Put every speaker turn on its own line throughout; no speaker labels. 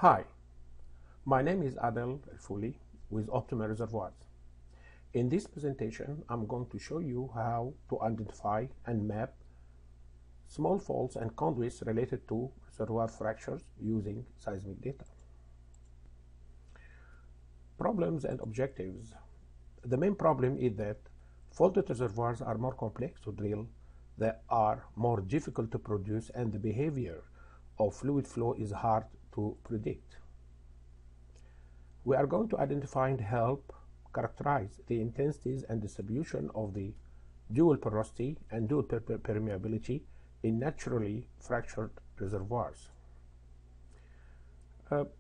Hi, my name is Adel Fuli with Optimal Reservoirs. In this presentation, I'm going to show you how to identify and map small faults and conduits related to reservoir fractures using seismic data. Problems and objectives. The main problem is that faulted reservoirs are more complex to drill, they are more difficult to produce, and the behavior of fluid flow is hard to predict. We are going to identify and help characterize the intensities and distribution of the dual porosity and dual permeability in naturally fractured reservoirs.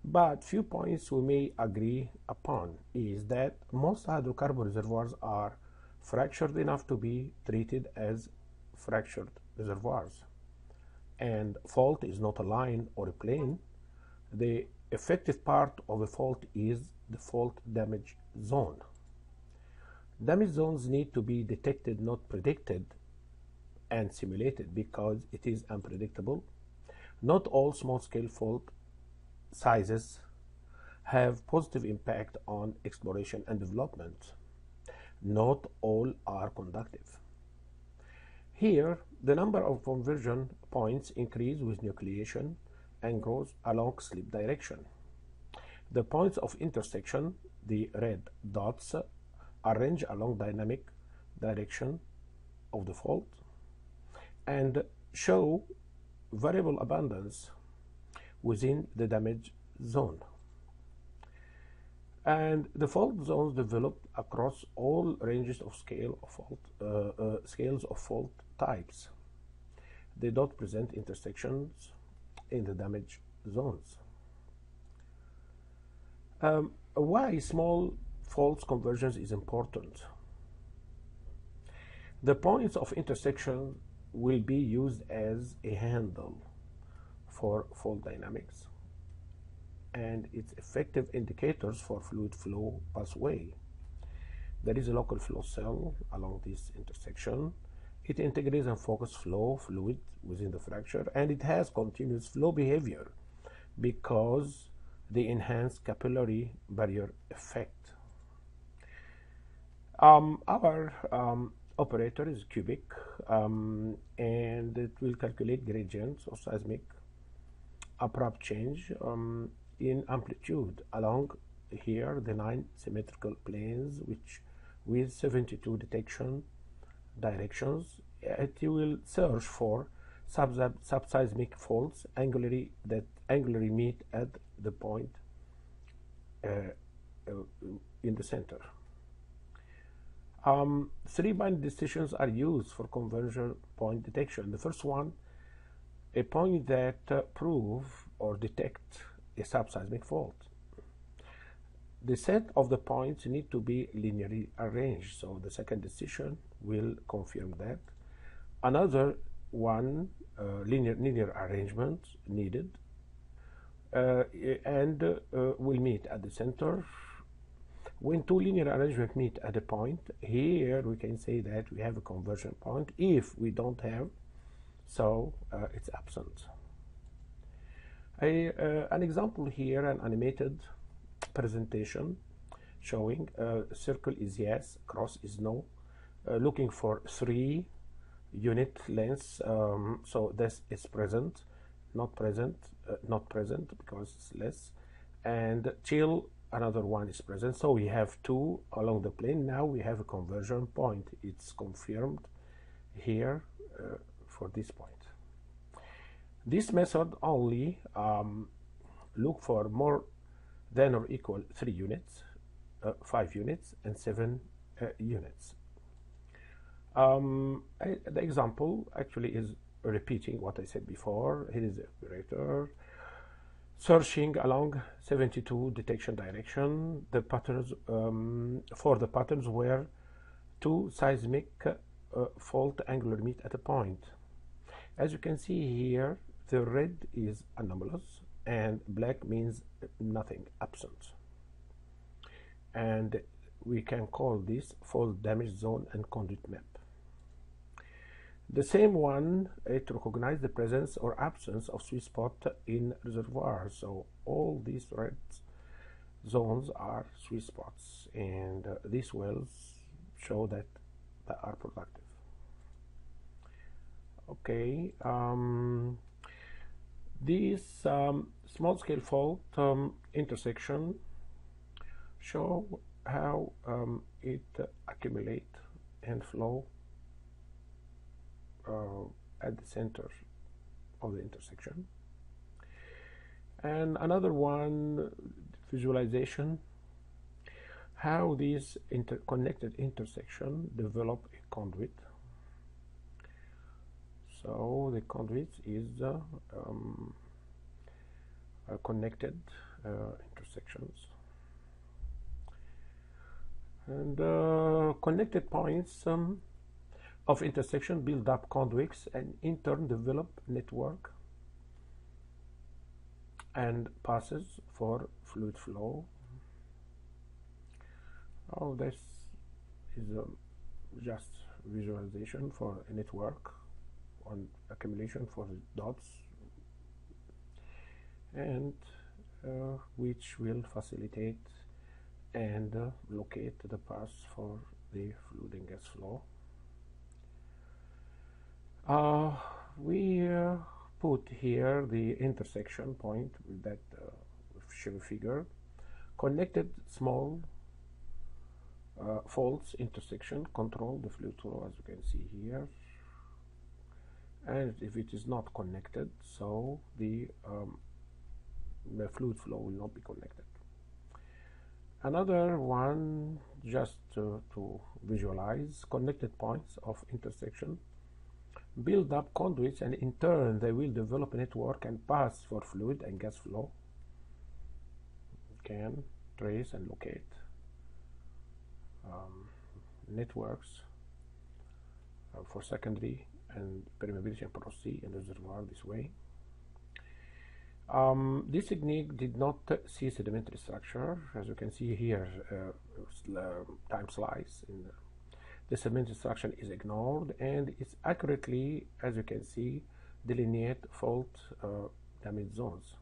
But few points we may agree upon is that most hydrocarbon reservoirs are fractured enough to be treated as fractured reservoirs, and fault is not a line or a plane. The effective part of a fault is the fault damage zone. Damage zones need to be detected, not predicted and simulated, because it is unpredictable. Not all small-scale fault sizes have positive impact on exploration and development. Not all are conductive. Here, the number of conversion points increase with nucleation and grows along slip direction. The points of intersection, the red dots, arrange along dynamic direction of the fault and show variable abundance within the damage zone. And the fault zones develop across all ranges of scales of fault types. They don't present intersections in the damage zones. Why small faults convergence is important? The points of intersection will be used as a handle for fault dynamics, and it's effective indicators for fluid flow pathway. There is a local flow cell along this intersection. It integrates and focuses flow fluid within the fracture, and it has continuous flow behavior because the enhanced capillary barrier effect. Our operator is cubic, and it will calculate gradients of seismic abrupt change in amplitude along here the 9 symmetrical planes, which with 72 detection directions. It will search for subseismic faults that angularly meet at the point in the center. 3 binary decisions are used for conversion point detection. The first one, a point that prove or detect a subseismic fault. The set of the points need to be linearly arranged, so the second decision will confirm that. Another one, linear arrangement needed, and will meet at the center. When 2 linear arrangements meet at a point, here we can say that we have a conversion point. If we don't have, so it's absent. An example here, an animated presentation showing circle is yes, cross is no, looking for 3 unit lengths. So this is present, not present, not present because it's less, and till another one is present. So we have 2 along the plane. Now we have a conversion point. It's confirmed here for this point. This method only look for more than or equal 3 units, 5 units, and 7 units. The example actually is repeating what I said before. Here is the operator searching along 72 detection direction. The patterns for the patterns where 2 seismic fault angular meet at a point. As you can see here, the red is anomalous and black means nothing, absent. And we can call this fault damage zone and conduit map. The same one, it recognizes the presence or absence of sweet spot in reservoirs. So all these red zones are sweet spots, and these wells show that they are productive. Okay, these small-scale fault intersection show how it accumulate and flow at the center of the intersection. And another one, visualization, how these connected intersection develop a conduit. So the conduit is connected intersections, and connected points of intersection build up conduits and in turn develop network and passes for fluid flow. Oh, this is just visualization for a network on accumulation for the dots, and which will facilitate and locate the path for the fluid and gas flow. We put here the intersection point with that figure, connected small faults intersection control the fluid flow, as you can see here. And if it is not connected, so the fluid flow will not be connected. Another one, just to visualize, connected points of intersection build up conduits, and in turn they will develop a network and paths for fluid and gas flow. You can trace and locate networks for secondary and permeability and porosity in the reservoir this way. This technique did not see sedimentary structure, as you can see here. Time slice in the sedimentary structure is ignored, and it's accurately, as you can see, delineate fault damage zones.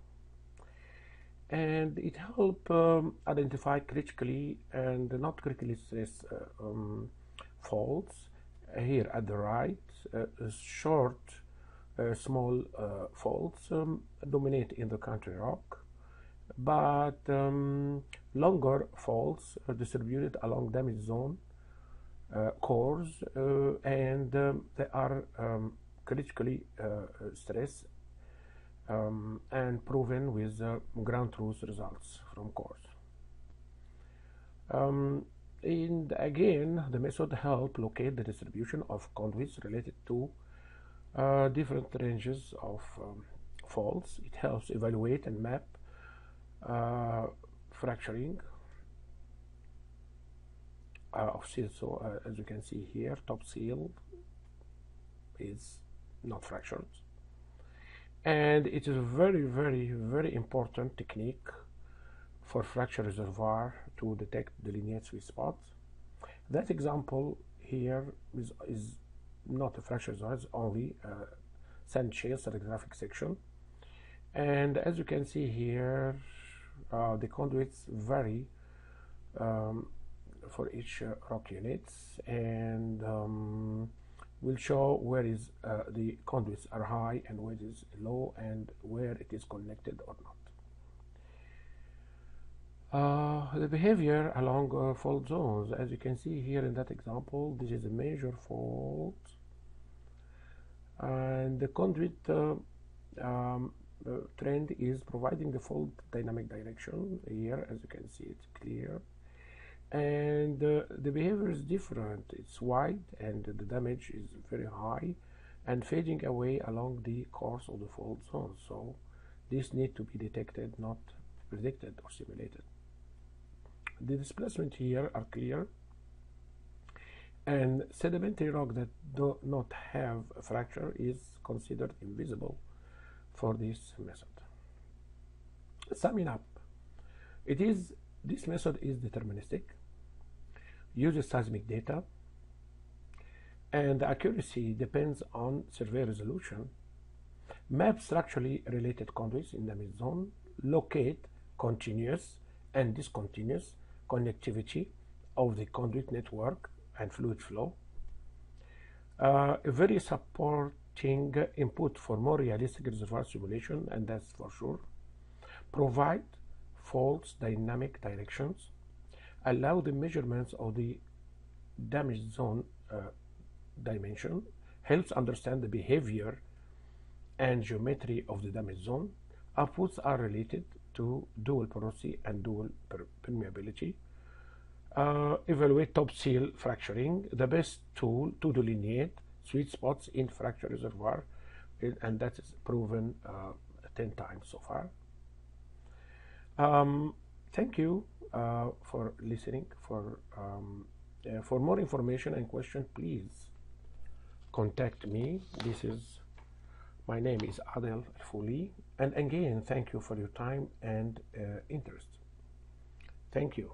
And it helps identify critically and not critically stressed faults. Here at the right, short small faults dominate in the country rock, but longer faults are distributed along damage zone cores, and they are critically stressed and proven with ground truth results from cores. And again, the method helps locate the distribution of conduits related to different ranges of faults. It helps evaluate and map fracturing of seal. So as you can see here, top seal is not fractured, and it is a very, very, very important technique for fracture reservoir to detect delineate sweet spots. That example here is not a fracture reservoir, it's only sand shale stratigraphic section. And as you can see here, the conduits vary for each rock units, and will show where is the conduits are high and where it is low and where it is connected or not. The behavior along fault zones, as you can see here in that example, this is a major fault, and the conduit trend is providing the fault dynamic direction. Here, as you can see, it's clear, and the behavior is different. It's wide and the damage is very high and fading away along the course of the fault zone. So this need to be detected, not predicted or simulated. The displacement here are clear, and sedimentary rock that do not have a fracture is considered invisible for this method. Summing up, this method is deterministic, uses seismic data, and the accuracy depends on survey resolution. Map structurally related conduits in the mid-zone, locate continuous and discontinuous connectivity of the conduit network and fluid flow. A very supporting input for more realistic reservoir simulation, and that's for sure. Provide false dynamic directions. Allow the measurements of the damage zone dimension. Helps understand the behavior and geometry of the damage zone. Outputs are related to dual porosity and dual permeability. Evaluate top seal fracturing, the best tool to delineate sweet spots in fracture reservoir, and that is proven 10 times so far. Thank you for listening. For more information and questions, please contact me. My name is Adel Fouli, and again, thank you for your time and interest. Thank you.